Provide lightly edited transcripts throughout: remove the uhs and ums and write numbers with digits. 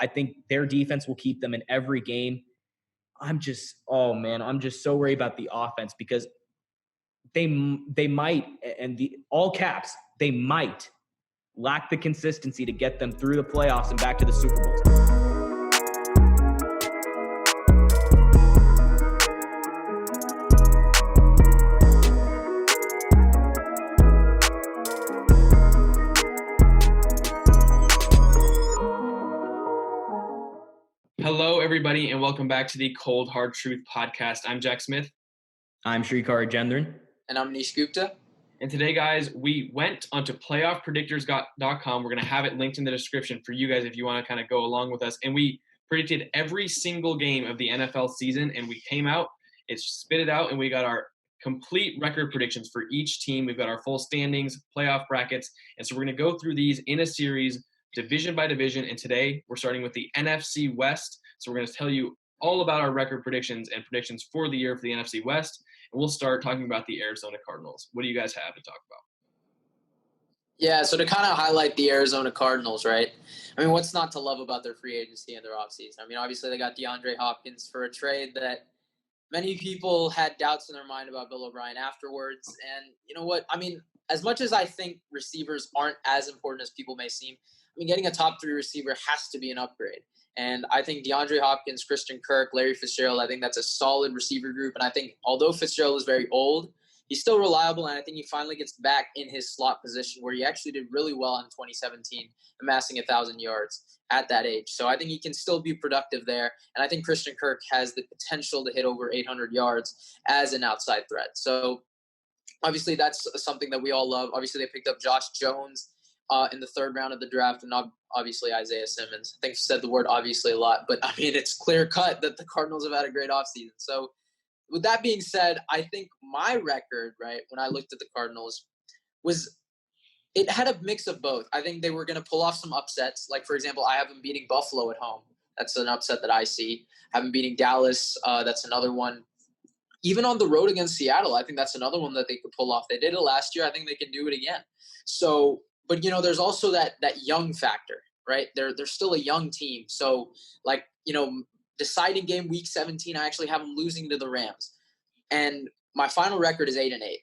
I think their defense will keep them in every game. I'm just so worried about the offense because they might, and all caps, they might lack the consistency to get them through the playoffs and back to the Super Bowls. Hello, everybody, and welcome back to the Cold Hard Truth podcast. I'm Jack Smith. I'm Shrikar Gendran. And I'm Nish Gupta. And today, guys, we went onto playoffpredictors.com. We're going to have it linked in the description for you guys if you want to kind of go along with us. And we predicted every single game of the NFL season, and we came out, it spit it out, and we got our complete record predictions for each team. We've got our full standings, playoff brackets, and so we're going to go through these in a series, division by division, and today we're starting with the NFC West. So we're going to tell you all about our record predictions and predictions for the year for the NFC West, and we'll start talking about the Arizona Cardinals. What do you guys have to talk about? Yeah, so to kind of highlight the Arizona Cardinals, right? I mean, what's not to love about their free agency and their offseason? I mean, obviously they got DeAndre Hopkins for a trade that many people had doubts in their mind about Bill O'Brien afterwards. And you know what? I mean, as much as I think receivers aren't as important as people may seem, I mean, getting a top 3 receiver has to be an upgrade. And I think DeAndre Hopkins, Christian Kirk, Larry Fitzgerald, I think that's a solid receiver group. And I think although Fitzgerald is very old, he's still reliable. And I think he finally gets back in his slot position where he actually did really well in 2017, amassing 1,000 yards at that age. So I think he can still be productive there. And I think Christian Kirk has the potential to hit over 800 yards as an outside threat. So obviously that's something that we all love. Obviously they picked up Josh Jones in the 3rd round of the draft, and obviously Isaiah Simmons. I think I've said the word obviously a lot, but I mean, it's clear cut that the Cardinals have had a great offseason. So with that being said, I think my record, right, when I looked at the Cardinals it had a mix of both. I think they were going to pull off some upsets. Like, for example, I have them beating Buffalo at home. That's an upset that I see. I have them beating Dallas. That's another one. Even on the road against Seattle, I think that's another one that they could pull off. They did it last year. I think they can do it again. So, but, you know, there's also that young factor, right? They're still a young team. So, like, you know, deciding game week 17, I actually have them losing to the Rams. And my final record is 8-8.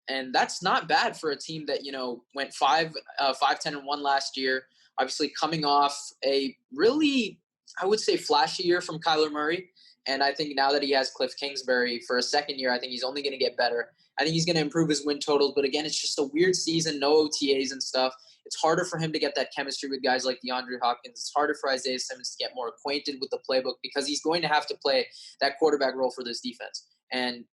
And that's not bad for a team that, you know, went 5-10-1 last year, obviously coming off a really, I would say, flashy year from Kyler Murray. And I think now that he has Cliff Kingsbury for a second year, I think he's only going to get better. I think he's going to improve his win totals. But again, it's just a weird season, no OTAs and stuff. It's harder for him to get that chemistry with guys like DeAndre Hopkins. It's harder for Isaiah Simmons to get more acquainted with the playbook because he's going to have to play that quarterback role for this defense. And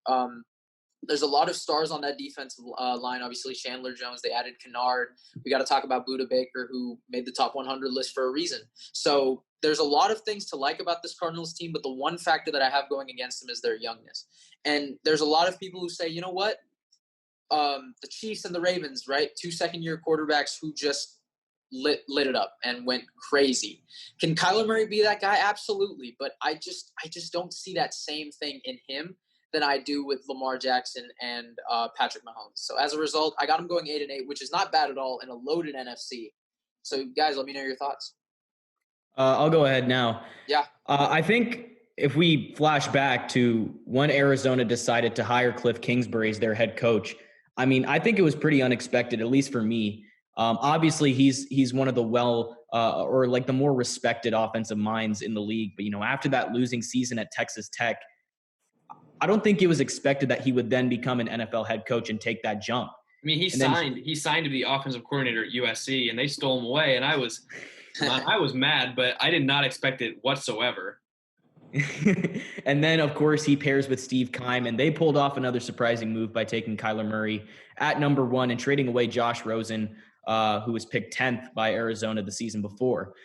there's a lot of stars on that defensive line. Obviously, Chandler Jones, they added Kennard. We got to talk about Budda Baker, who made the top 100 list for a reason. So there's a lot of things to like about this Cardinals team, but the one factor that I have going against them is their youngness. And there's a lot of people who say, you know what? The Chiefs and the Ravens, right? 2 second-year quarterbacks who just lit it up and went crazy. Can Kyler Murray be that guy? Absolutely. But I just don't see that same thing in him than I do with Lamar Jackson and Patrick Mahomes. So as a result, I got him going 8-8, which is not bad at all in a loaded NFC. So guys, let me know your thoughts. I'll go ahead now. Yeah. I think if we flash back to when Arizona decided to hire Cliff Kingsbury as their head coach, I mean, I think it was pretty unexpected, at least for me. Obviously, he's one of the or like the more respected offensive minds in the league. But, you know, after that losing season at Texas Tech, I don't think it was expected that he would then become an NFL head coach and take that jump. I mean, he signed to be offensive coordinator at USC, and they stole him away. And I was mad, but I did not expect it whatsoever. And then, of course, he pairs with Steve Keim, and they pulled off another surprising move by taking Kyler Murray at number 1 and trading away Josh Rosen, who was picked 10th by Arizona the season before.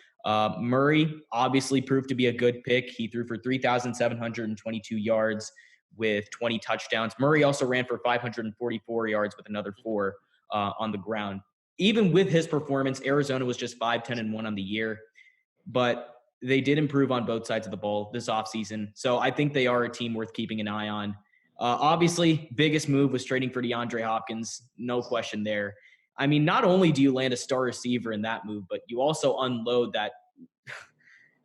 Murray obviously proved to be a good pick. He threw for 3,722 yards with 20 touchdowns. Murray also ran for 544 yards with another 4 on the ground. Even with his performance, Arizona was just 5-10-1 on the year, but they did improve on both sides of the ball this offseason. So I think they are a team worth keeping an eye on. Obviously, biggest move was trading for DeAndre Hopkins. No question there. I mean, not only do you land a star receiver in that move, but you also unload that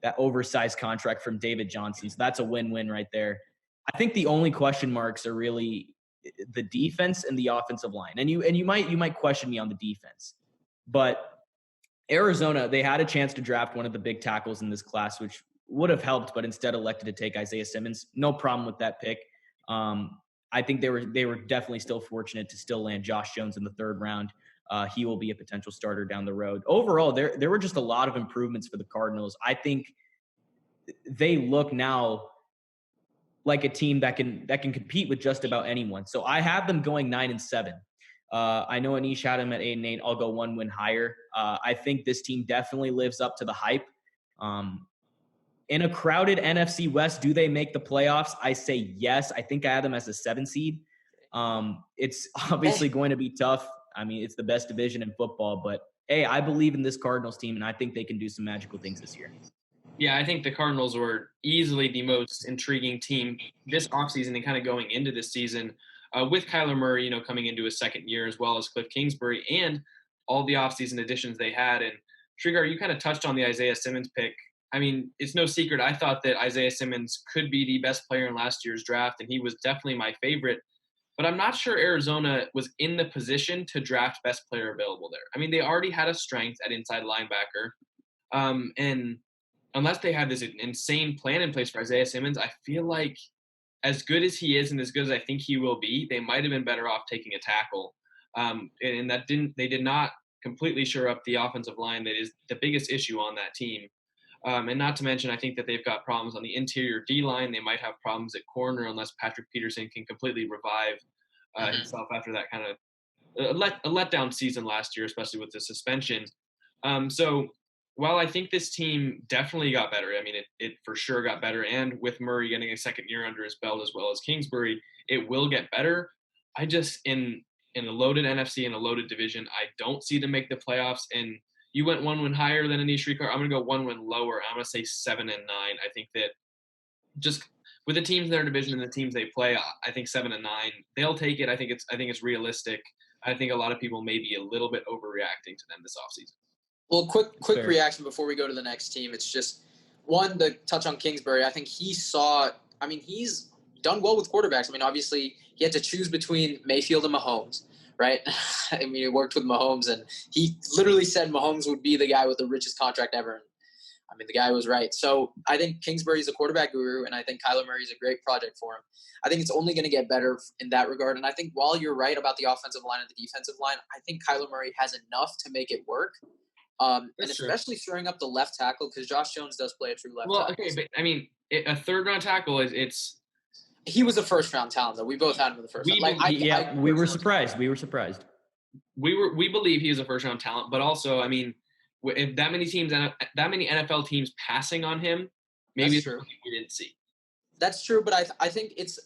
that oversized contract from David Johnson. So that's a win-win right there. I think the only question marks are really the defense and the offensive line. And you might question me on the defense, but Arizona, they had a chance to draft one of the big tackles in this class, which would have helped, but instead elected to take Isaiah Simmons. No problem with that pick. I think they were definitely still fortunate to still land Josh Jones in the third round. He will be a potential starter down the road. Overall, there were just a lot of improvements for the Cardinals. I think they look now like a team that can compete with just about anyone. So I have them going 9-7. I know Anish had him at 8-8. I'll go one win higher. I think this team definitely lives up to the hype. In a crowded NFC West, do they make the playoffs? I say yes. I think I have them as a 7 seed. It's obviously going to be tough. I mean, it's the best division in football, but hey, I believe in this Cardinals team, and I think they can do some magical things this year. Yeah, I think the Cardinals were easily the most intriguing team this offseason and kind of going into this season with Kyler Murray, coming into his second year, as well as Cliff Kingsbury and all the offseason additions they had. And Trigger, you kind of touched on the Isaiah Simmons pick. I mean, it's no secret. I thought that Isaiah Simmons could be the best player in last year's draft, and he was definitely my favorite. But I'm not sure Arizona was in the position to draft best player available there. I mean, they already had a strength at inside linebacker. And unless they have this insane plan in place for Isaiah Simmons, I feel like as good as he is and as good as I think he will be, they might have been better off taking a tackle. And they did not completely shore up the offensive line. That is the biggest issue on that team. And not to mention, I think that they've got problems on the interior D-line. They might have problems at corner unless Patrick Peterson can completely revive himself after that kind of a letdown season last year, especially with the suspension. So while I think this team definitely got better, I mean, it for sure got better. And with Murray getting a second year under his belt as well as Kingsbury, it will get better. I just, in a loaded NFC and a loaded division, I don't see them make the playoffs. And you went one win higher than Anish Shrikar. I'm going to go one win lower. I'm going to say 7-9. I think that just with the teams in their division and the teams they play, I think 7-9, they'll take it. I think it's realistic. I think a lot of people may be a little bit overreacting to them this offseason. Well, quick reaction before we go to the next team. It's just one, to touch on Kingsbury. I think he's done well with quarterbacks. I mean, obviously he had to choose between Mayfield and Mahomes, right? I mean, he worked with Mahomes, and he literally said Mahomes would be the guy with the richest contract ever. I mean, the guy was right. So I think Kingsbury's a quarterback guru, and I think Kyler Murray's a great project for him. I think it's only going to get better in that regard. And I think while you're right about the offensive line and the defensive line, I think Kyler Murray has enough to make it work. And especially throwing up the left tackle, because Josh Jones does play a true left tackle. Well, okay, but I mean, a third-round tackle he was a first-round talent, though. We both had him in the first round. We were surprised. We believe he was a first-round talent, but also, I mean, if that many NFL teams passing on him, maybe it's something we didn't see. That's true, but I think it's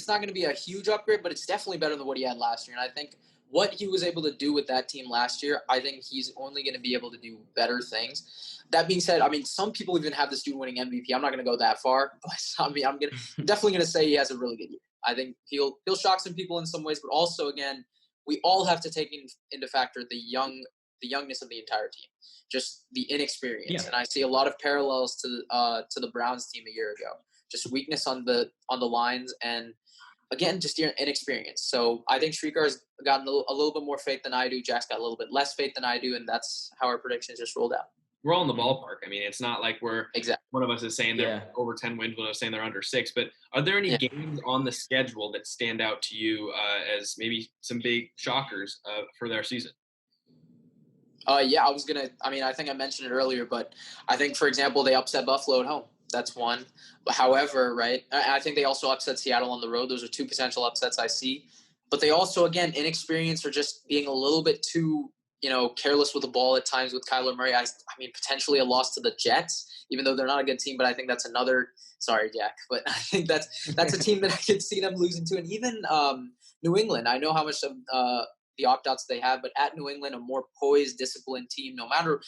not going to be a huge upgrade, but it's definitely better than what he had last year. And I think what he was able to do with that team last year, I think he's only going to be able to do better things. That being said, I mean, some people even have this dude winning MVP. I'm not going to go that far, but I mean, I'm definitely going to say he has a really good year. I think he'll shock some people in some ways, but also, again, we all have to take into factor the youngness of the entire team, just the inexperience. Yeah. And I see a lot of parallels to the Browns team a year ago. Just weakness on the lines, and again, just inexperience. So I think Shrikar's gotten a little bit more faith than I do. Jack's got a little bit less faith than I do, and that's how our predictions just rolled out. We're all in the ballpark. I mean, it's not like we're exactly one of us is saying they're over 10 wins, one of us saying they're under 6. But are there any games on the schedule that stand out to you as maybe some big shockers for their season? I think I mentioned it earlier, but I think, for example, they upset Buffalo at home. That's one. However, right, I think they also upset Seattle on the road. Those are two potential upsets I see. But they also, again, inexperienced or just being a little bit too, careless with the ball at times with Kyler Murray. I mean, potentially a loss to the Jets, even though they're not a good team. But I think that's another – sorry, Jack. But I think that's a team that I could see them losing to. And even New England, I know how much of the opt-outs they have, but at New England, a more poised, disciplined team, no matter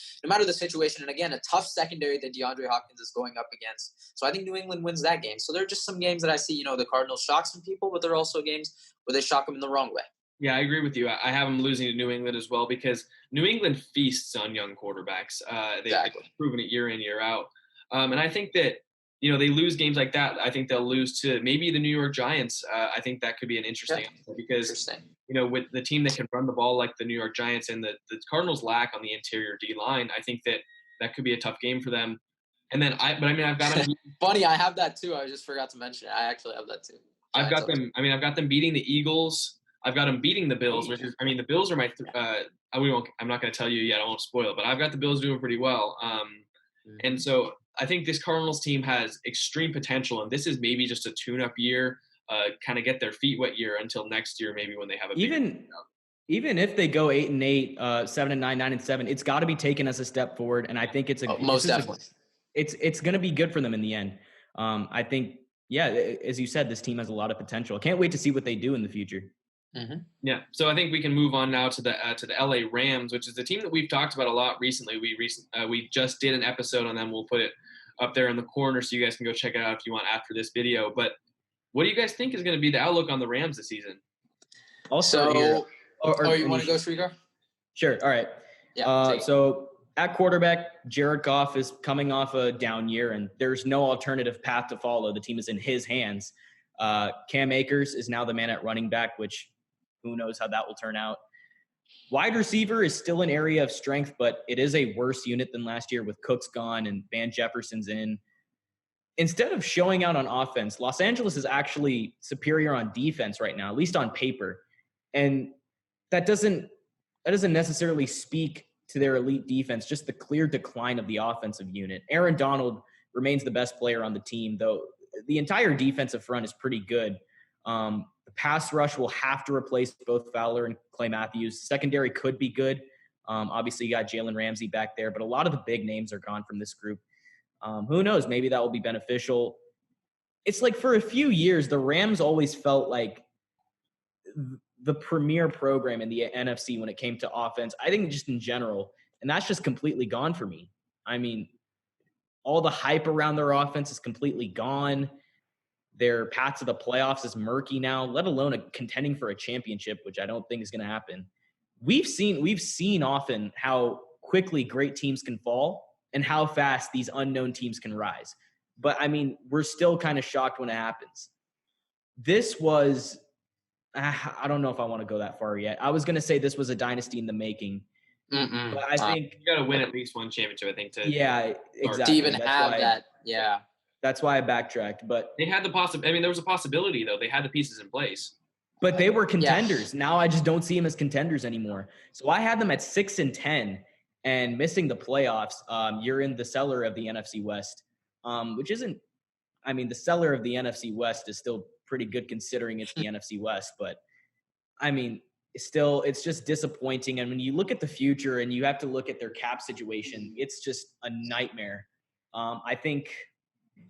the situation. And again, a tough secondary that DeAndre Hopkins is going up against. So I think New England wins that game. So there are just some games that I see, the Cardinals shock some people, but there are also games where they shock them in the wrong way. Yeah, I agree with you. I have them losing to New England as well because New England feasts on young quarterbacks. They've proven it year in, year out. And I think that, they lose games like that. I think they'll lose to maybe the New York Giants. I think that could be an interesting because, Interesting. with the team that can run the ball like the New York Giants and the Cardinals lack on the interior D line, I think that could be a tough game for them. And then I've got them. Funny, I have that too. I just forgot to mention it. I actually have that too. I've got them. I've got them beating the Eagles. I've got them beating the Bills, which is, the Bills are my. I'm not going to tell you yet. I won't spoil, but I've got the Bills doing pretty well. And so I think this Cardinals team has extreme potential, and this is maybe just a tune-up year, kind of get their feet wet year until next year, maybe when they have a even if they go 8-8, 7-9, 9-7, it's got to be taken as a step forward, and I think it's most definitely. It's going to be good for them in the end. I think, as you said, this team has a lot of potential. I can't wait to see what they do in the future. Mm-hmm. Yeah, so I think we can move on now to the LA Rams, which is the team that we've talked about a lot recently. We just did an episode on them. We'll put it up there in the corner so you guys can go check it out if you want after this video. But what do you guys think is going to be the outlook on the Rams this season? Also, you want to go, Srikar? Sure. All right. Yeah. So at quarterback, Jared Goff is coming off a down year, and there's no alternative path to follow. The team is in his hands. Cam Akers is now the man at running back, which who knows how that will turn out. Wide receiver is still an area of strength, but it is a worse unit than last year with Cooks gone and Van Jefferson's in. Instead of showing out on offense, Los Angeles is actually superior on defense right now, at least on paper. And that doesn't necessarily speak to their elite defense, just the clear decline of the offensive unit. Aaron Donald remains the best player on the team, though the entire defensive front is pretty good. The pass rush will have to replace both Fowler and Clay Matthews. Secondary could be good. Obviously, you got Jalen Ramsey back there, but a lot of the big names are gone from this group. Who knows? Maybe that will be beneficial. It's like for a few years, the Rams always felt like the premier program in the NFC when it came to offense. I think just in general, and that's just completely gone for me. I mean, all the hype around their offense is completely gone. Their path to the playoffs is murky now, let alone contending for a championship, which I don't think is going to happen. We've seen often how quickly great teams can fall and how fast these unknown teams can rise. But, I mean, we're still kind of shocked when it happens. This was I don't know if I want to go that far yet. I was going to say this was a dynasty in the making. But I think you got to win at least one championship, I think, exactly. To even have that. Yeah. That's why I backtracked. But they had there was a possibility, though. They had the pieces in place. But they were contenders. Yeah. Now I just don't see them as contenders anymore. So I had them at 6-10 and missing the playoffs. You're in the cellar of the NFC West, which isn't – I mean, the cellar of the NFC West is still pretty good considering it's the NFC West. But, I mean, still, it's just disappointing. And when you look at the future and you have to look at their cap situation, it's just a nightmare. I think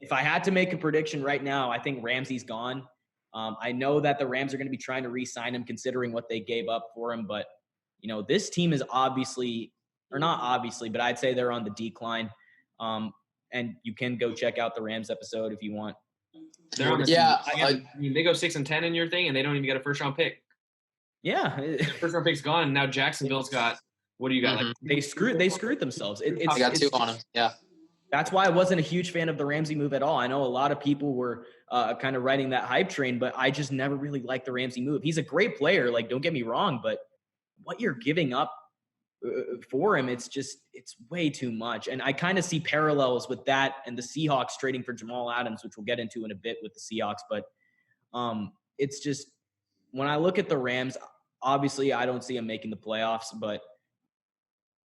if I had to make a prediction right now, I think Ramsey's gone. I know that the Rams are going to be trying to re-sign him considering what they gave up for him. But, you know, this team is obviously – or not obviously, but I'd say they're on the decline. And you can go check out the Rams episode if you want. They go 6-10 in your thing, and they don't even get a first-round pick. Yeah, the first-round pick's gone. And now Jacksonville's got what do you got? Mm-hmm. Like they screwed themselves. They got two on them. Yeah. That's why I wasn't a huge fan of the Ramsey move at all. I know a lot of people were kind of riding that hype train, but I just never really liked the Ramsey move. He's a great player, like don't get me wrong, but what you're giving up for him, it's way too much. And I kind of see parallels with that and the Seahawks trading for Jamal Adams, which we'll get into in a bit with the Seahawks. But it's just when I look at the Rams, obviously I don't see them making the playoffs, but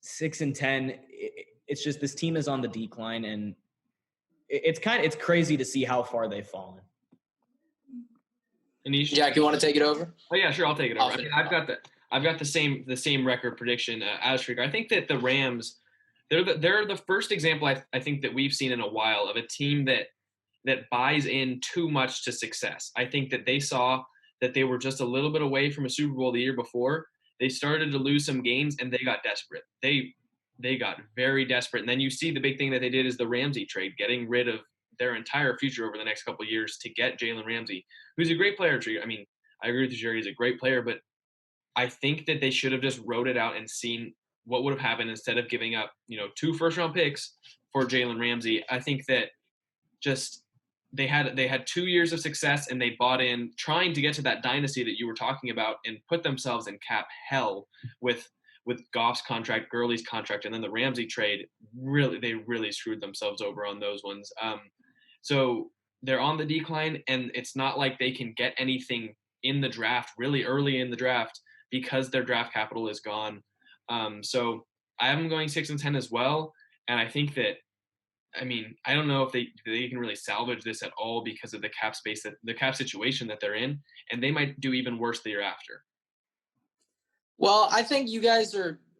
6-10, it's just this team is on the decline, and it's crazy to see how far they've fallen. Anish? Jack, you want to take it over? Oh yeah, sure, I'll take it over. I've got the same record prediction as Shrieker. I think that the Rams, they're the first example I think that we've seen in a while of a team that buys in too much to success. I think that they saw that they were just a little bit away from a Super Bowl the year before. They started to lose some games and they got desperate. They got very desperate. And then you see the big thing that they did is the Ramsey trade, getting rid of their entire future over the next couple of years to get Jalen Ramsey, who's a great player. I mean, I agree with you, Jerry. He's a great player, but I think that they should have just wrote it out and seen what would have happened instead of giving up, 2 first-round picks for Jalen Ramsey. I think that just they had 2 years of success, and they bought in trying to get to that dynasty that you were talking about and put themselves in cap hell with Goff's contract, Gurley's contract, and then the Ramsey trade. They really screwed themselves over on those ones. So they're on the decline, and it's not like they can get anything in the draft really early in the draft because their draft capital is gone. So I have them going 6-10 as well, and I think that, I mean, I don't know if they can really salvage this at all because of the cap space, that the cap situation that they're in, and they might do even worse the year after. Well, I think you guys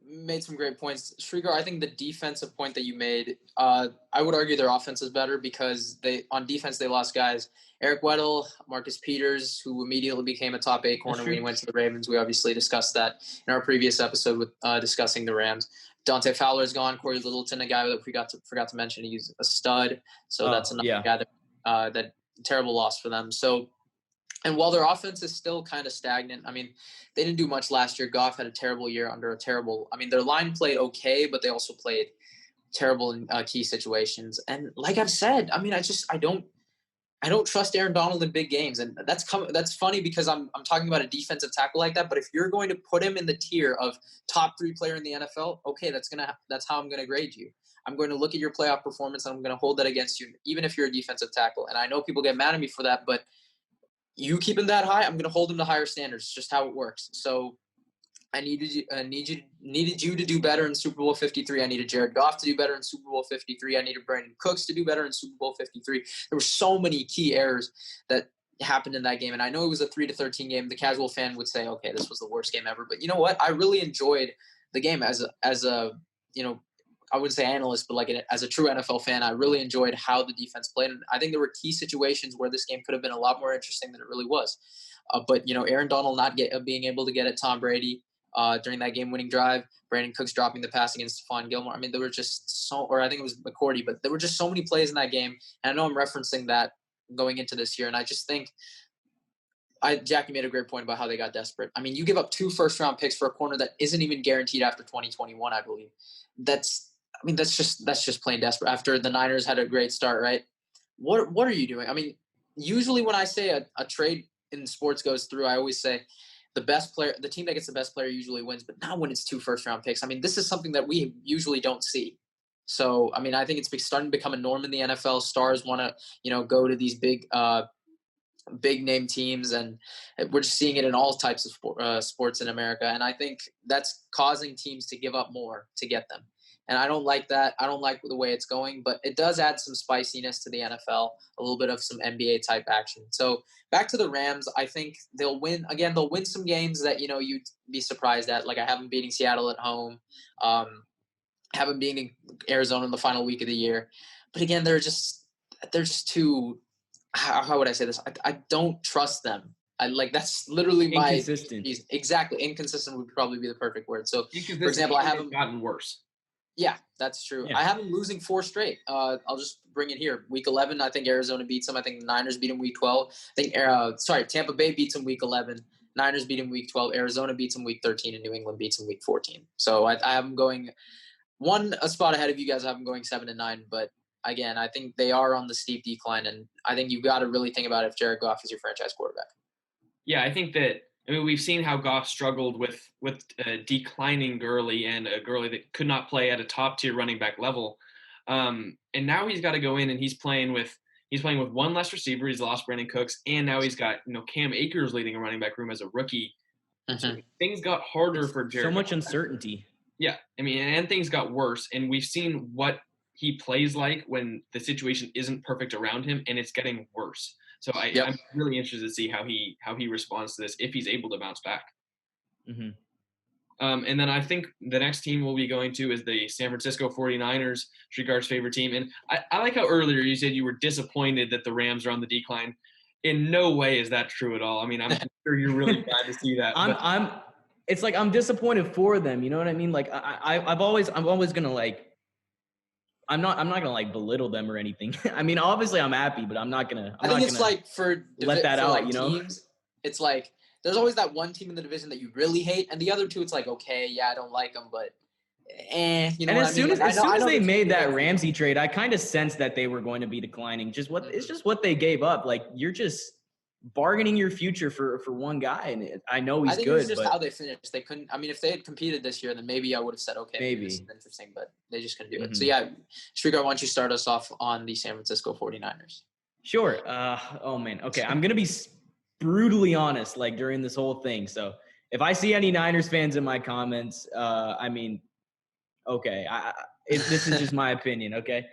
made some great points. Shrikar, I think the defensive point that you made, I would argue their offense is better because on defense they lost guys. Eric Weddle, Marcus Peters, who immediately became a top 8 corner when he went to the Ravens. We obviously discussed that in our previous episode with discussing the Rams. Dante Fowler is gone. Corey Littleton, a guy that we forgot to mention, he's a stud. So that's another guy that terrible loss for them. So, and while their offense is still kind of stagnant, I mean, they didn't do much last year. Goff had a terrible year under a terrible. I mean, their line played okay, but they also played terrible in key situations. And like I've said, I mean, I don't trust Aaron Donald in big games, and that's funny because I'm talking about a defensive tackle like that. But if you're going to put him in the tier of top 3 player in the NFL, okay, that's how I'm gonna grade you. I'm going to look at your playoff performance, and I'm going to hold that against you, even if you're a defensive tackle. And I know people get mad at me for that, but you keep him that high, I'm going to hold him to higher standards. It's just how it works. So I needed you to do better in Super Bowl 53. I needed Jared Goff to do better in Super Bowl 53. I needed Brandon Cooks to do better in Super Bowl 53. There were so many key errors that happened in that game. And I know it was a 3-13 game. The casual fan would say, okay, this was the worst game ever. But you know what? I really enjoyed the game as a I wouldn't say analyst, but as a true NFL fan, I really enjoyed how the defense played. And I think there were key situations where this game could have been a lot more interesting than it really was. But Aaron Donald not being able to get at Tom Brady during that game-winning drive, Brandon Cooks dropping the pass against Stephon Gilmore. I mean, there were just or I think it was McCourty, but there were just so many plays in that game. And I know I'm referencing that going into this year, and I just think Jackie made a great point about how they got desperate. I mean, you give up 2 first-round picks for a corner that isn't even guaranteed after 2021, I believe. That's just plain desperate. After the Niners had a great start, right? What are you doing? I mean, usually when I say a trade in sports goes through, I always say the team that gets the best player usually wins, but not when it's 2 first-round picks. I mean, this is something that we usually don't see. So, I mean, I think it's starting to become a norm in the NFL. Stars want to, go to these big name teams, and we're just seeing it in all types of sports in America. And I think that's causing teams to give up more to get them. And I don't like that. I don't like the way it's going, but it does add some spiciness to the NFL, a little bit of some NBA type action. So back to the Rams, I think they'll win. Again, they'll win some games that, you'd be surprised at. Like I have them beating Seattle at home, have them beating Arizona in the final week of the year. But again, they're just too, how would I say this? I don't trust them. That's literally my inconsistent. Exactly. Inconsistent would probably be the perfect word. So for example, I have them gotten worse. Yeah, that's true. Yeah. I have them losing 4 straight. I'll just bring it here. Week 11, I think Arizona beats them. I think the Niners beat them Week 12. Tampa Bay beats them Week 11. Niners beat them Week 12. Arizona beats them Week 13, and New England beats them Week 14. So I have them going a spot ahead of you guys. I have them going 7-9. But again, I think they are on the steep decline, and I think you've got to really think about if Jared Goff is your franchise quarterback. Yeah, I think that. I mean, we've seen how Goff struggled with declining Gurley and a Gurley that could not play at a top tier running back level, and now he's got to go in and he's playing with one less receiver. He's lost Brandon Cooks, and now he's got Cam Akers leading a running back room as a rookie. Mm-hmm. So things got harder for Jared. So much uncertainty. Yeah, I mean, and things got worse, and we've seen what he plays like when the situation isn't perfect around him, and it's getting worse. So I'm really interested to see how he responds to this, if he's able to bounce back. Mm-hmm. And then I think the next team we'll be going to is the San Francisco 49ers, Shrikard's favorite team. And I like how earlier you said you were disappointed that the Rams are on the decline. In no way is that true at all. I mean, I'm sure you're really glad to see that. It's like I'm disappointed for them. You know what I mean? Like I'm always gonna I'm not gonna belittle them or anything. I mean, obviously I'm happy, but I'm not gonna. I think it's let that out. Teams, it's like there's always that one team in the division that you really hate, and the other two, it's like, okay, yeah, I don't like them, but You know And what as I soon mean? as Like, I know they they made can't do that everything. Ramsey trade, I kind of sensed that they were going to be declining. It's just what they gave up. Like, you're just bargaining your future for one guy, and I know I he's think it was good, just how but they finished. They couldn't. I mean, if they had competed this year, then maybe I would have said, okay, maybe this is maybe. interesting. But they just couldn't do it. So Hmm. yeah, Shrikar, why don't you start us off on the San Francisco 49ers? Sure. Oh man. Okay, I'm gonna be brutally honest. Like during this whole thing, so if I see any Niners fans in my comments, I mean, okay, this is just my opinion. Okay,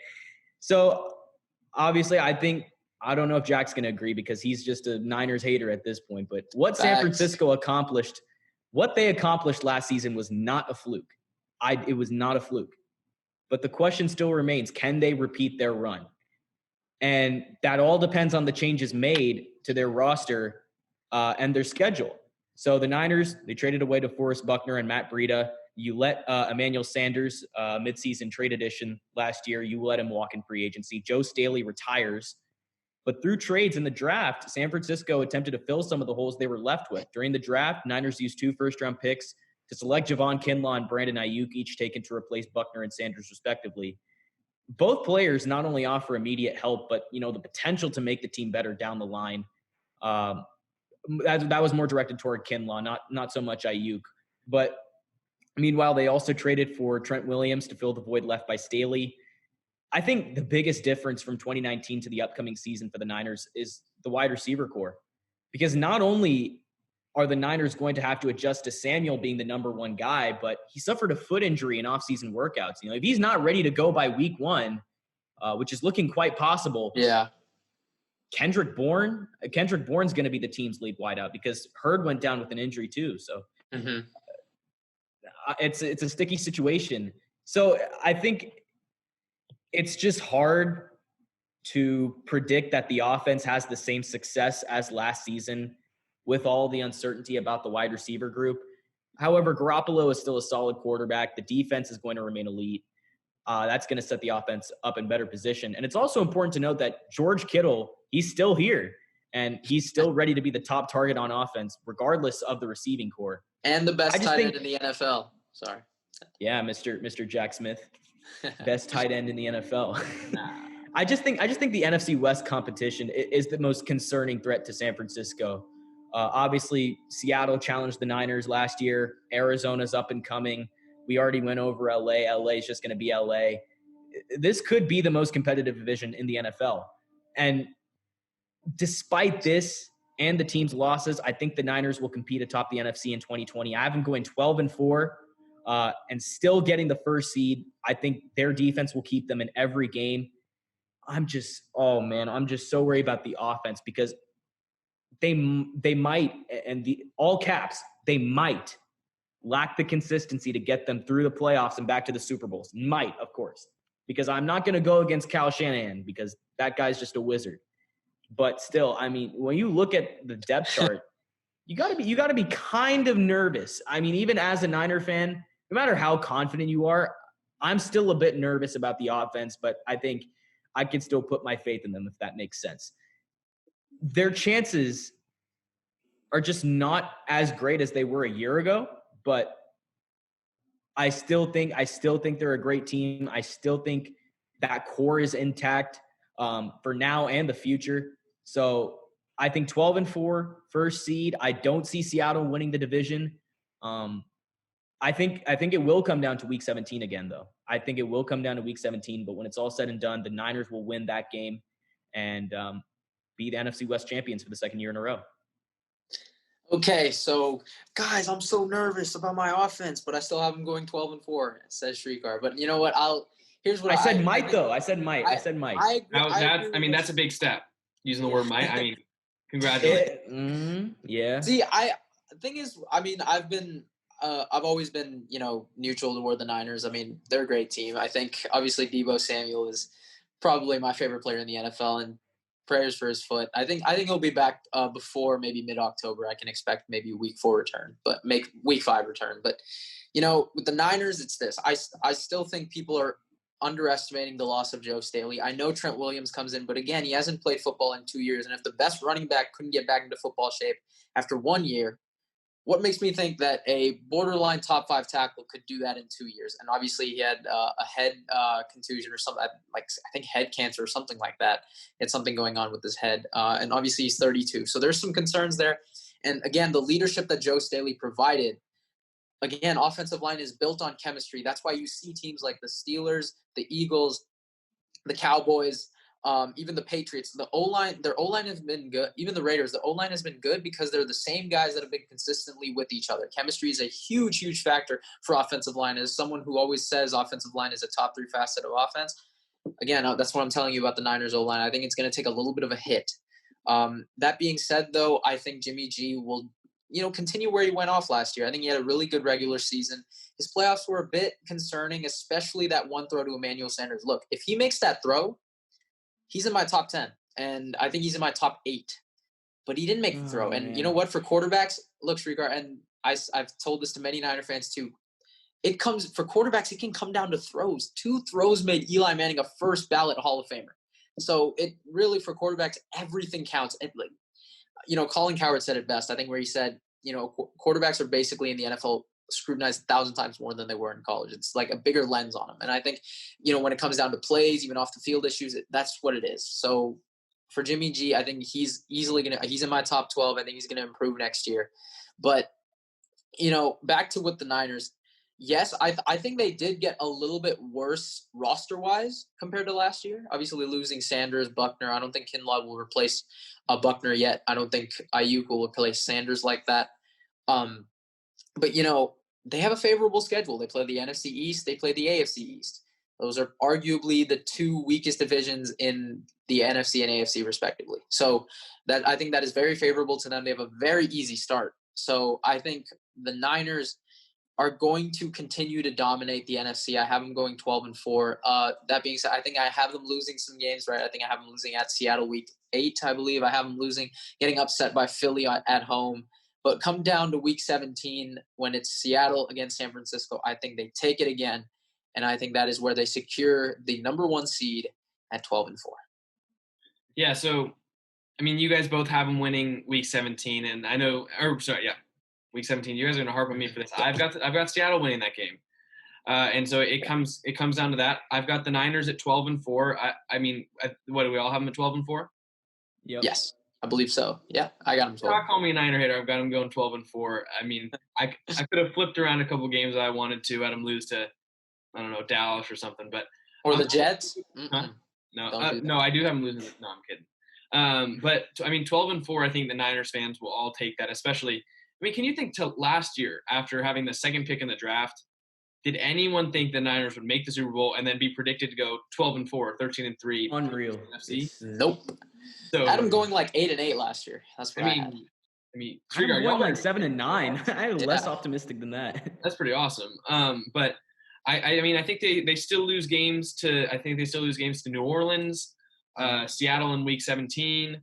so obviously, I don't know if Jack's gonna agree because he's just a Niners hater at this point. But what San Facts. Francisco accomplished, what they accomplished last season was not a fluke. It was not a fluke. But the question still remains: can they repeat their run? And that all depends on the changes made to their roster and their schedule. So the Niners, they traded away to Forrest Buckner and Matt Breida. You let Emmanuel Sanders, midseason trade addition last year, you let him walk in free agency. Joe Staley retires. But through trades in the draft, San Francisco attempted to fill some of the holes they were left with. During the draft, Niners used 2 first-round picks to select Javon Kinlaw and Brandon Ayuk, each taken to replace Buckner and Sanders, respectively. Both players not only offer immediate help, but the potential to make the team better down the line. Um, that was more directed toward Kinlaw, not so much Ayuk. But meanwhile, they also traded for Trent Williams to fill the void left by Staley. I think the biggest difference from 2019 to the upcoming season for the Niners is the wide receiver core, because not only are the Niners going to have to adjust to Samuel being the number one guy, but he suffered a foot injury in offseason workouts. If he's not ready to go by week 1, which is looking quite possible. Yeah. Kendrick Bourne's going to be the team's lead wideout because Hurd went down with an injury too. So it's a sticky situation. So I think it's just hard to predict that the offense has the same success as last season with all the uncertainty about the wide receiver group. However, Garoppolo is still a solid quarterback. The defense is going to remain elite. That's going to set the offense up in better position. And it's also important to note that George Kittle, he's still here, and he's still ready to be the top target on offense, regardless of the receiving core. And the best tight end in the NFL. Sorry. Yeah, Mr. Jack Smith, best tight end in the NFL. Nah. I just think the NFC West competition is the most concerning threat to San Francisco. Obviously, Seattle challenged the Niners last year. Arizona's up and coming. We already went over LA. LA is just going to be LA. This could be the most competitive division in the NFL. And despite this and the team's losses, I think the Niners will compete atop the NFC in 2020. I have them going 12-4 and still getting the first seed. I think their defense will keep them in every game. I'm just so worried about the offense because they might, and all caps, they might lack the consistency to get them through the playoffs and back to the Super Bowls. Might, of course, because I'm not going to go against Kyle Shanahan because that guy's just a wizard. But still, I mean, when you look at the depth chart, you got to be kind of nervous. I mean, even as a Niner fan, no matter how confident you are, I'm still a bit nervous about the offense, but I think I can still put my faith in them, if that makes sense. Their chances are just not as great as they were a year ago, but I still think they're a great team. I still think that core is intact for now and the future. So I think 12-4 first seed. I don't see Seattle winning the division. I think it will come down to week 17 again, though. I think it will come down to week 17, but when it's all said and done, the Niners will win that game and be the NFC West champions for the second year in a row. Okay, so guys, I'm so nervous about my offense, but I still have them going 12-4, says Shrikar. But you know what? Here's what I said might, though. I said might. That's a big step. Using the word might. I mean, congratulations. Yeah. See, the thing is, I mean, I've always been, neutral toward the Niners. I mean, they're a great team. I think obviously Deebo Samuel is probably my favorite player in the NFL, and prayers for his foot. I think he'll be back before maybe mid-October. I can expect maybe week 4 return, but make week 5 return. But with the Niners, it's this. I still think people are underestimating the loss of Joe Staley. I know Trent Williams comes in, but again, he hasn't played football in 2 years. And if the best running back couldn't get back into football shape after 1 year, what makes me think that a borderline top 5 tackle could do that in 2 years? And obviously, he had a head contusion or something, like I think head cancer or something like that. It's something going on with his head, and obviously he's 32, so there's some concerns there. And again, the leadership that Joe Staley provided. Again, offensive line is built on chemistry. That's why you see teams like the Steelers, the Eagles, the Cowboys, even the Patriots. Their O-line has been good. Even the Raiders, the O-line has been good because they're the same guys that have been consistently with each other. Chemistry is a huge, huge factor for offensive line. As someone who always says offensive line is a top 3 facet of offense, again, that's what I'm telling you about the Niners O-line. I think it's going to take a little bit of a hit. That being said, though, I think Jimmy G will continue where he went off last year. I think he had a really good regular season. His playoffs were a bit concerning, especially that one throw to Emmanuel Sanders. Look, if he makes that throw, he's in my top 10, and I think he's in my top 8. But he didn't make the throw. And you know what? For quarterbacks, look, Shrikar, and I've told this to many Niner fans too, for quarterbacks, it can come down to throws. 2 throws made Eli Manning a first ballot Hall of Famer. So it really, for quarterbacks, everything counts. Colin Cowherd said it best, I think, where he said, quarterbacks are basically in the NFL scrutinized 1,000 times more than they were in college. It's like a bigger lens on them. And I think, when it comes down to plays, even off the field issues, that's what it is. So for Jimmy G, I think he's easily he's in my top 12. I think he's going to improve next year. But, back to with the Niners, yes, I think they did get a little bit worse roster-wise compared to last year. Obviously, losing Sanders, Buckner. I don't think Kinlaw will replace Buckner yet. I don't think Ayuk will replace Sanders like that. But, they have a favorable schedule. They play the NFC East. They play the AFC East. Those are arguably the 2 weakest divisions in the NFC and AFC, respectively. So I think that is very favorable to them. They have a very easy start. So I think the Niners are going to continue to dominate the NFC. I have them going 12-4. That being said, I think I have them losing some games, right? I think I have them losing at Seattle week 8, I believe. I have them getting upset by Philly at home. But come down to week 17 when it's Seattle against San Francisco, I think they take it again. And I think that is where they secure the number 1 seed at 12-4. Yeah, so, you guys both have them winning week 17. And I know – week 17. You guys are going to harp on me for this. I've got Seattle winning that game. And so it comes down to that. I've got the Niners at 12-4. What do we all have them at 12-4? Yep. Yes. I believe so. Yeah, I got him 12. Don't call me a Niner hater. I've got him going 12-4. I could have flipped around a couple games I wanted to, had him lose to, I don't know, Dallas or something. But or the Jets. Huh? No, I do have him losing. No, I'm kidding. But 12-4. I think the Niners fans will all take that. Especially, can you think to last year after having the 2nd pick in the draft? Did anyone think the Niners would make the Super Bowl and then be predicted to go 12-4, 13-3? Unreal. Nope. So I had them going like 8-8 last year. That's what I had. I'm going like 7-9. I'm less optimistic than that. That's pretty awesome. But I think they still lose games to. I think they still lose games to New Orleans, Seattle in week 17.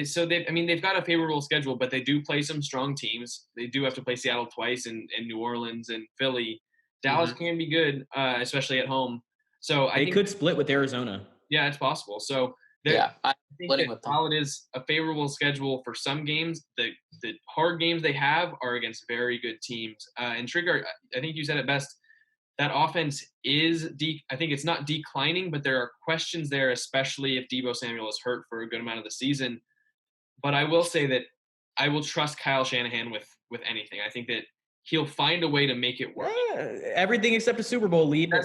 So they've got a favorable schedule, but they do play some strong teams. They do have to play Seattle twice and New Orleans and Philly. Dallas can be good, especially at home. So I think could split with Arizona. Yeah, it's possible. So I think that while it is a favorable schedule for some games, the hard games they have are against very good teams. And Trigger, I think you said it best. That offense I think it's not declining, but there are questions there, especially if Deebo Samuel is hurt for a good amount of the season. But I will say that I will trust Kyle Shanahan with anything. I think that he'll find a way to make it work. Everything except a Super Bowl lead. I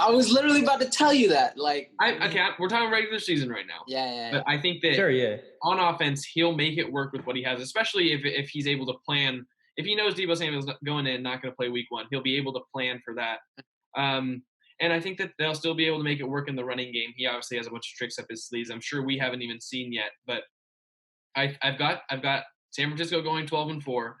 was literally about to tell you that. We're talking regular season right now. Yeah. But I think that on offense, he'll make it work with what he has, especially if he's able to plan. If he knows Deebo Samuel's going in, not going to play week 1, he'll be able to plan for that. And I think that they'll still be able to make it work in the running game. He obviously has a bunch of tricks up his sleeves. I'm sure we haven't even seen yet. But I've got San Francisco going 12-4.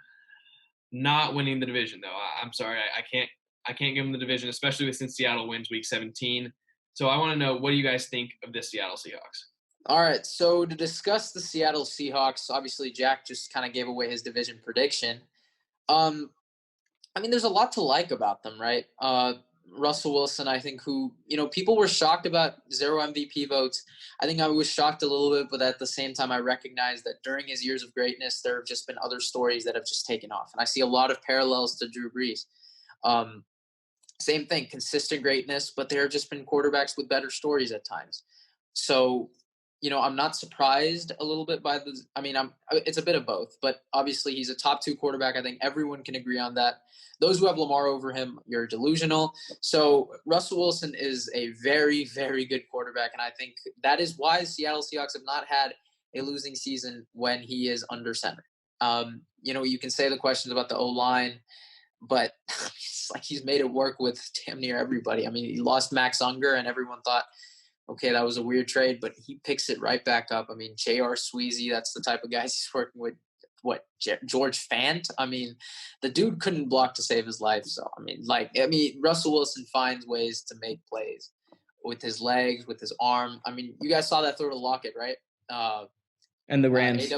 Not winning the division, though. I'm sorry. I can't give them the division, especially since Seattle wins week 17. So I want to know, what do you guys think of this Seattle Seahawks? All right. So to discuss the Seattle Seahawks, obviously Jack just kind of gave away his division prediction. There's a lot to like about them, right? Russell Wilson, I think, who, people were shocked about 0 MVP votes. I think I was shocked a little bit, but at the same time, I recognize that during his years of greatness, there have just been other stories that have just taken off. And I see a lot of parallels to Drew Brees. Same thing, consistent greatness, but there have just been quarterbacks with better stories at times. So, I'm not surprised a little bit by it's a bit of both, but obviously he's a top 2 quarterback. I think everyone can agree on that. Those who have Lamar over him, you're delusional. So Russell Wilson is a very, very good quarterback. And I think that is why Seattle Seahawks have not had a losing season when he is under center. You can say the questions about the O-line, but it's like he's made it work with damn near everybody. I mean, he lost Max Unger and everyone thought, okay, that was a weird trade, but he picks it right back up. I mean, J.R. Sweezy, that's the type of guys he's working with. George Fant? I mean, the dude couldn't block to save his life. So, Russell Wilson finds ways to make plays with his legs, with his arm. I mean, you guys saw that throw to Lockett, right? And the Rams.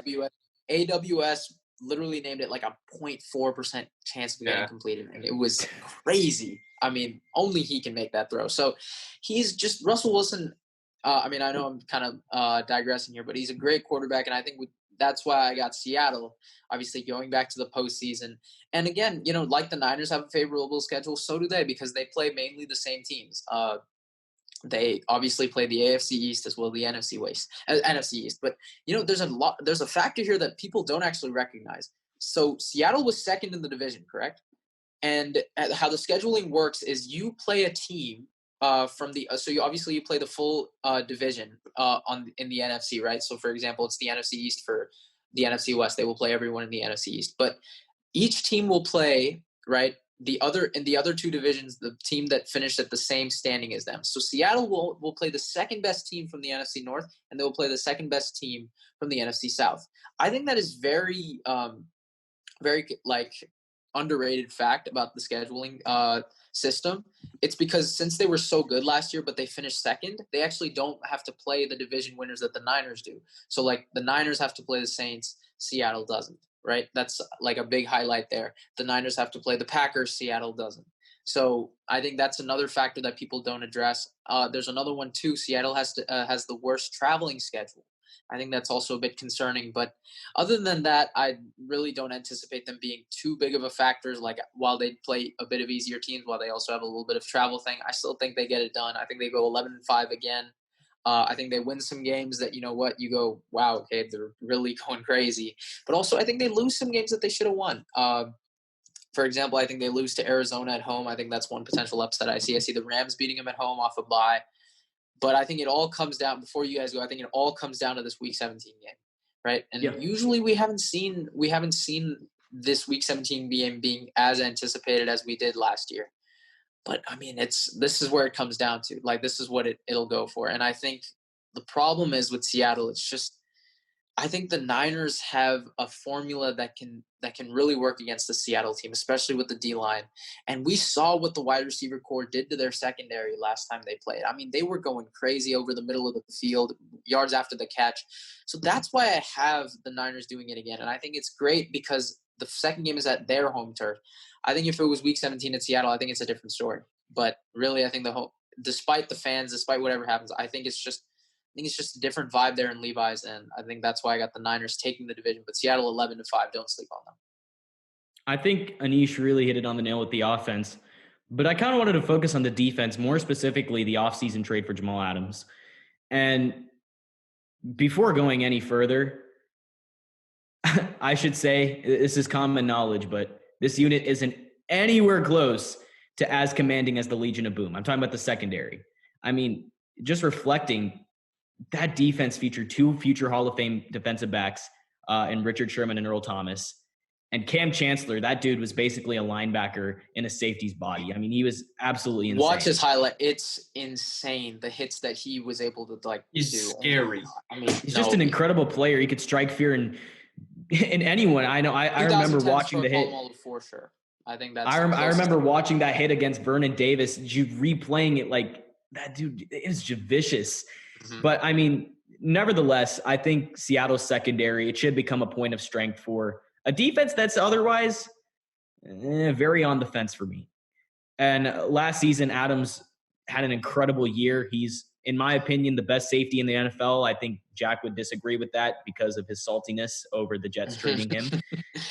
AWS literally named it like a 0.4% chance of getting completed. And it was crazy. I mean, only he can make that throw. So he's just Russell Wilson. I know I'm kind of digressing here, but he's a great quarterback. And I think that's why I got Seattle, obviously going back to the postseason. And again, like the Niners have a favorable schedule, so do they, because they play mainly the same teams. They obviously play the AFC East as well as the NFC East. But, there's a factor here that people don't actually recognize. So Seattle was second in the division, correct? And how the scheduling works is you play a team you play the full division in the NFC, right? So for example, it's the NFC East for the NFC West. They will play everyone in the NFC East, but each team will play, right, in the other 2 divisions, the team that finished at the same standing as them. So Seattle will play the second best team from the NFC North, and they will play the second best team from the NFC South. I think that is very very underrated fact about the scheduling system. It's because since they were so good last year, but they finished second, they actually don't have to play the division winners that the Niners do. So the Niners have to play the Saints, Seattle doesn't, right? That's like a big highlight there. The Niners have to play the Packers, Seattle doesn't. So I think that's another factor that people don't address. There's another one too. Seattle has the worst traveling schedule. I think that's also a bit concerning. But other than that, I really don't anticipate them being too big of a factor. While they play a bit of easier teams, while they also have a little bit of travel thing, I still think they get it done. I think they go 11-5 again. I think they win some games that, you go, wow, okay, they're really going crazy. But also, I think they lose some games that they should have won. For example, I think they lose to Arizona at home. I think that's one potential upset I see. I see the Rams beating them at home off a bye. But I think it all comes down, before you guys go, I think it all comes down to this Week 17 game, right? And usually we haven't seen this Week 17 game being as anticipated as we did last year. But, this is where it comes down to. This is what it'll go for. And I think the problem is with Seattle, it's just I think the Niners have a formula that can really work against the Seattle team, especially with the D-line. And we saw what the wide receiver core did to their secondary last time they played. They were going crazy over the middle of the field, yards after the catch. So that's why I have the Niners doing it again. And I think it's great because the second game is at their home turf. I think if it was Week 17 in Seattle, I think it's a different story. But really, I think despite the fans, despite whatever happens, I think it's just a different vibe there in Levi's, and I think that's why I got the Niners taking the division. But Seattle 11-5, don't sleep on them. I think Anish really hit it on the nail with the offense, but I kind of wanted to focus on the defense, more specifically the offseason trade for Jamal Adams. And before going any further, I should say this is common knowledge, but this unit isn't anywhere close to as commanding as the Legion of Boom. I'm talking about the secondary. Just reflecting, that defense featured 2 future Hall of Fame defensive backs in Richard Sherman and Earl Thomas. And Cam Chancellor, that dude was basically a linebacker in a safety's body. He was absolutely insane. Watch his highlight. It's insane, the hits that he was able to He's do. scary. He's just an incredible player. He could strike fear in anyone. I remember watching the hit. For sure. I think that's. I remember watching that hit against Vernon Davis. You replaying it that dude is just vicious. Mm-hmm. But nevertheless, I think Seattle's secondary, it should become a point of strength for a defense that's otherwise very on the fence for me. And last season, Adams had an incredible year. He's, in my opinion, the best safety in the NFL. I think Jack would disagree with that because of his saltiness over the Jets trading him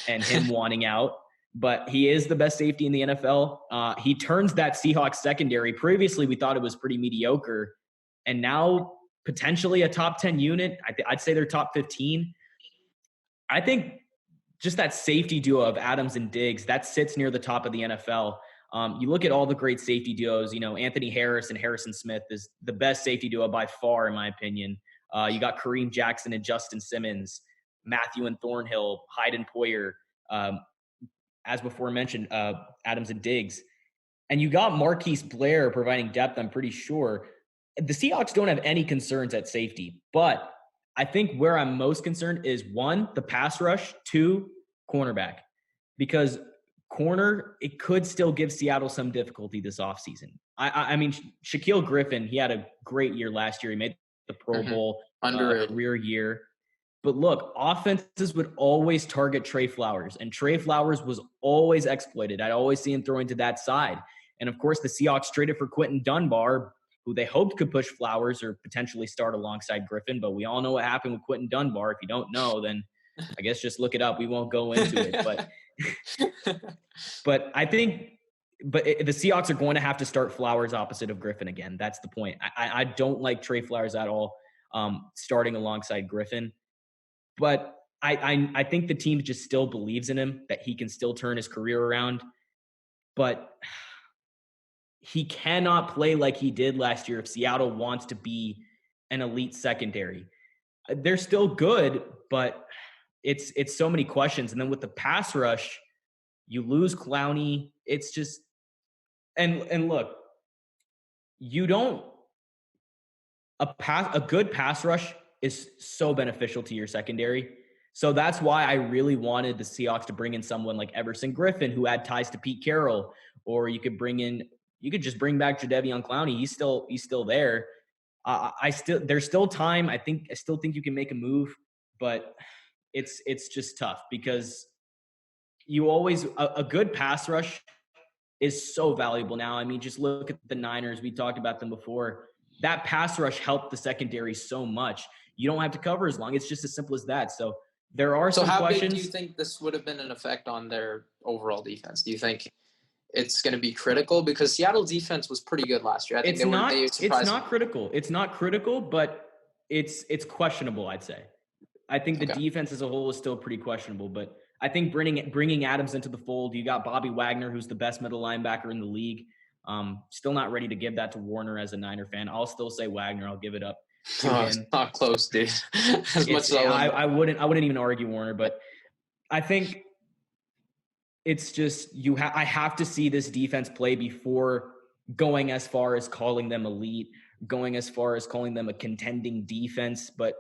and him wanting out. But he is the best safety in the NFL. He turns that Seahawks secondary. Previously, we thought it was pretty mediocre. And now potentially a top 10 unit. I'd say they're top 15. I think just that safety duo of Adams and Diggs, that sits near the top of the NFL. You look at all the great safety duos, Anthony Harris and Harrison Smith is the best safety duo by far, in my opinion. You got Kareem Jackson and Justin Simmons, Matthew and Thornhill, Hyde and Poyer, as before mentioned, Adams and Diggs. And you got Marquise Blair providing depth, I'm pretty sure. The Seahawks don't have any concerns at safety, but I think where I'm most concerned is 1, the pass rush, 2, cornerback. Because corner, it could still give Seattle some difficulty this offseason. I mean, Shaquille Griffin, he had a great year last year. He made the Pro Bowl, career year. But look, offenses would always target Trey Flowers, and Trey Flowers was always exploited. I'd always see him throwing to that side. And, of course, the Seahawks traded for Quentin Dunbar, who they hoped could push Flowers or potentially start alongside Griffin. But we all know what happened with Quentin Dunbar. If you don't know, then I guess just look it up. We won't go into it. But I think the Seahawks are going to have to start Flowers opposite of Griffin again. That's the point. I don't like Trey Flowers at all starting alongside Griffin. But I think the team just still believes in him, that he can still turn his career around. But he cannot play like he did last year if Seattle wants to be an elite secondary. They're still good, but it's so many questions. And then with the pass rush, you lose Clowney. It's just and look, you don't a good pass rush is so beneficial to your secondary. So that's why I really wanted the Seahawks to bring in someone like Everson Griffin, who had ties to Pete Carroll, or you could just bring back Jadeveon Clowney. He's still there. There's still time. I still think you can make a move, but it's just tough because a good pass rush is so valuable now. I mean, just look at the Niners. We talked about them before. That pass rush helped the secondary so much. You don't have to cover as long. It's just as simple as that. So there are some questions. So how big do you think this would have been an effect on their overall defense? Do you think it's going to be critical? Because Seattle's defense was pretty good last year. I think it's not critical. It's not critical, but it's questionable, I'd say. I think the defense as a whole is still pretty questionable, but I think bringing Adams into the fold, you got Bobby Wagner, who's the best middle linebacker in the league. Still not ready to give that to Warner as a Niner fan. I'll still say Wagner. I'll give it up to him. It's not close, dude. I wouldn't even argue Warner, but I think it's just I have to see this defense play before going as far as calling them elite, going as far as calling them a contending defense. But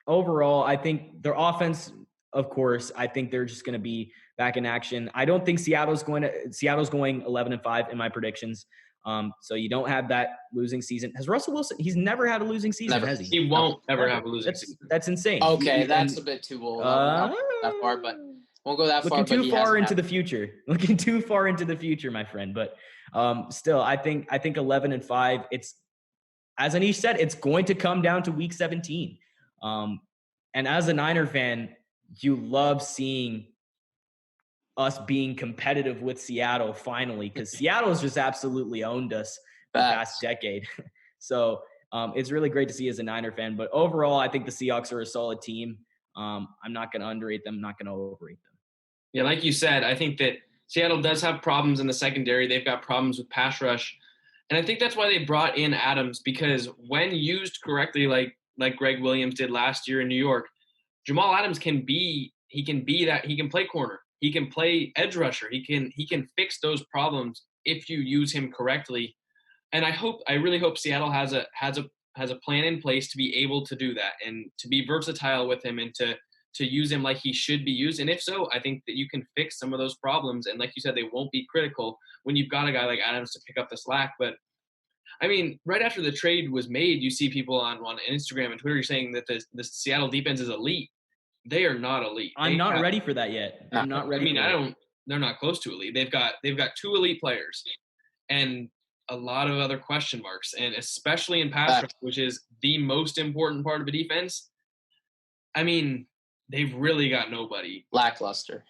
overall, I think their offense, of course, I think they're just going to be back in action. I don't think Seattle's going 11-5 in my predictions. So you don't have that losing season. Has Russell Wilson? He's never had a losing season, has he? He won't ever have a losing season. That's insane. Okay, that's a bit too bold. Not that far, but won't go that far. Looking too far into the future. Looking too far into the future, my friend. But still, I think 11-5. It's, as Anish said, it's going to come down to week 17. And as a Niner fan, you love seeing us being competitive with Seattle finally, because Seattle's just absolutely owned us the past decade. So it's really great to see as a Niner fan. But overall, I think the Seahawks are a solid team. I'm not going to underrate them. I'm not going to overrate them. Yeah, like you said, I think that Seattle does have problems in the secondary. They've got problems with pass rush. And I think that's why they brought in Adams, because when used correctly, like Greg Williams did last year in New York, Jamal Adams can play corner. He can play edge rusher. He can fix those problems if you use him correctly. And I really hope Seattle has a plan in place to be able to do that and to be versatile with him and to use him like he should be used. And if so, I think that you can fix some of those problems. And like you said, they won't be critical when you've got a guy like Adams to pick up the slack. But I mean, right after the trade was made, you see people on Instagram and Twitter saying that the Seattle defense is elite. They are not elite. I'm not ready for that yet. I'm not ready. I mean, they're not close to elite. They've got 2 elite players and a lot of other question marks, and especially in pass rush, which is the most important part of a defense. I mean, they've really got nobody. Lackluster.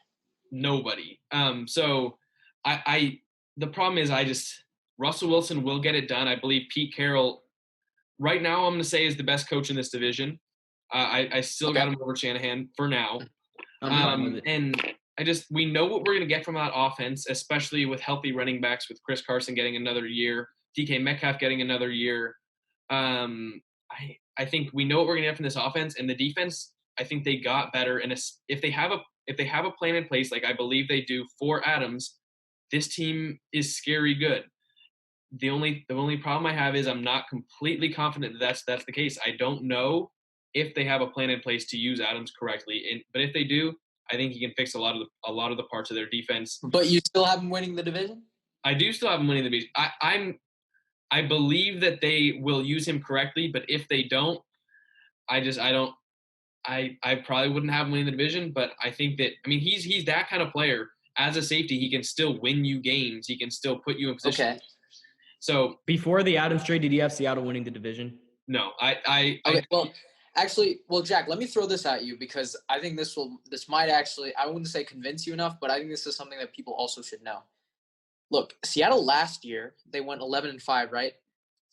Nobody. So the problem is Russell Wilson will get it done. I believe Pete Carroll, right now, I'm going to say is the best coach in this division. I still got him over Shanahan for now. And we know what we're going to get from that offense, especially with healthy running backs, with Chris Carson getting another year, DK Metcalf getting another year. I think we know what we're going to get from this offense, and the defense, I think they got better. And if they have a plan in place, like I believe they do for Adams, this team is scary good. The only problem I have is I'm not completely confident that that's the case. I don't know if they have a plan in place to use Adams correctly, but if they do, I think he can fix a lot of the parts of their defense. But you still have them winning the division? I do still have them winning the division. I believe that they will use him correctly, but if they don't, I probably wouldn't have him winning the division. But I think that, I mean, he's that kind of player. As a safety, he can still win you games. He can still put you in position. Okay. So before the Adams trade, did you have Seattle winning the division? No, Well, Jack, let me throw this at you because I think this might actually, I wouldn't say convince you enough, but I think this is something that people also should know. Look, Seattle last year, they went 11-5, right?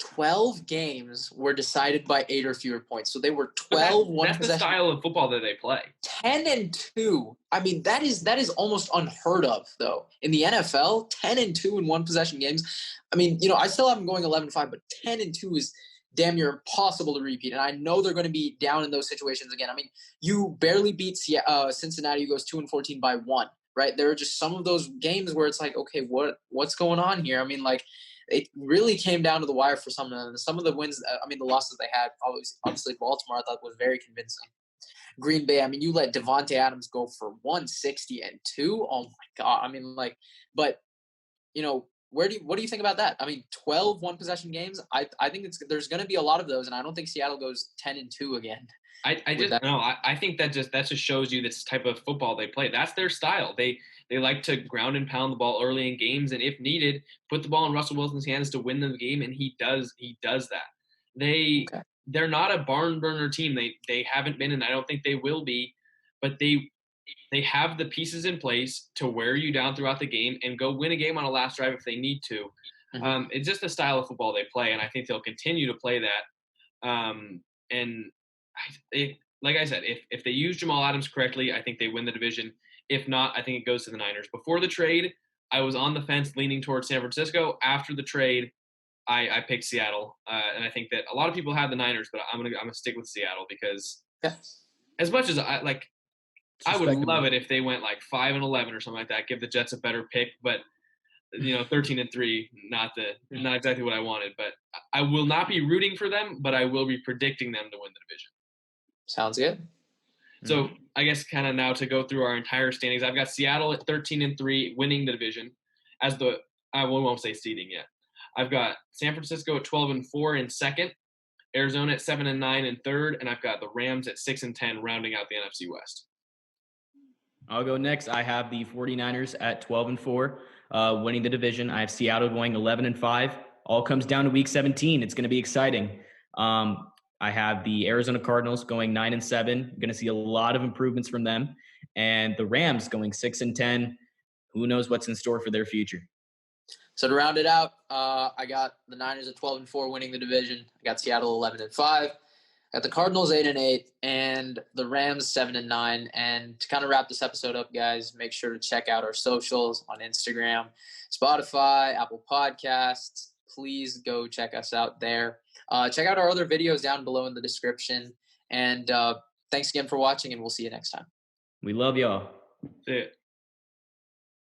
12 games were decided by 8 or fewer points. So they were 12 one that's possession. The style of football that they play. 10-2. I mean, that is almost unheard of, though. In the NFL, 10-2 in one possession games. I mean, I still have them going 11-5, but 10-2 is damn near impossible to repeat. And I know they're going to be down in those situations again. I mean, you barely beat Cincinnati, who goes 2-14 by 1, right? There are just some of those games where it's like, okay, what's going on here? I mean, like, it really came down to the wire for some of them. Some of the wins, the losses they had, obviously Baltimore, I thought was very convincing. Green Bay, I mean, you let Devontae Adams go for 160-2. Oh my God. I mean, like, but, what do you think about that? I mean, 12 one-possession games, I think there's going to be a lot of those, and I don't think Seattle goes 10-2 again. I think that just shows you this type of football they play. That's their style. They like to ground and pound the ball early in games, and if needed, put the ball in Russell Wilson's hands to win the game, and he does that. They're not a barn burner team. They haven't been, and I don't think they will be, but they have the pieces in place to wear you down throughout the game and go win a game on a last drive if they need to. Mm-hmm. It's just the style of football they play, and I think they'll continue to play that. Like I said, if they use Jamal Adams correctly, I think they win the division. If not, I think it goes to the Niners. Before the trade, I was on the fence leaning towards San Francisco. After the trade, I picked Seattle, and I think that a lot of people have the Niners, but I'm gonna stick with Seattle because as much as I would love it if they went like 5-11 or something like that, give the Jets a better pick, but 13-3, not exactly what I wanted. But I will not be rooting for them, but I will be predicting them to win the division. Sounds good. So I guess kind of now to go through our entire standings, I've got Seattle at 13-3, winning the division. I won't say seeding yet. I've got San Francisco at 12-4 in second, Arizona at 7-9 in third, and I've got the Rams at 6-10, rounding out the NFC West. I'll go next. I have the 49ers at 12-4, winning the division. I have Seattle going 11-5. All comes down to week 17. It's going to be exciting. I have the Arizona Cardinals going 9-7. Going to see a lot of improvements from them. And the Rams going 6-10. Who knows what's in store for their future? So to round it out, I got the Niners at 12-4, winning the division. I got Seattle 11-5. I got the Cardinals 8-8, and the Rams 7-9. And to kind of wrap this episode up, guys, make sure to check out our socials on Instagram, Spotify, Apple Podcasts. Please go check us out there. Check out our other videos down below in the description. And thanks again for watching, and we'll see you next time. We love y'all. See ya.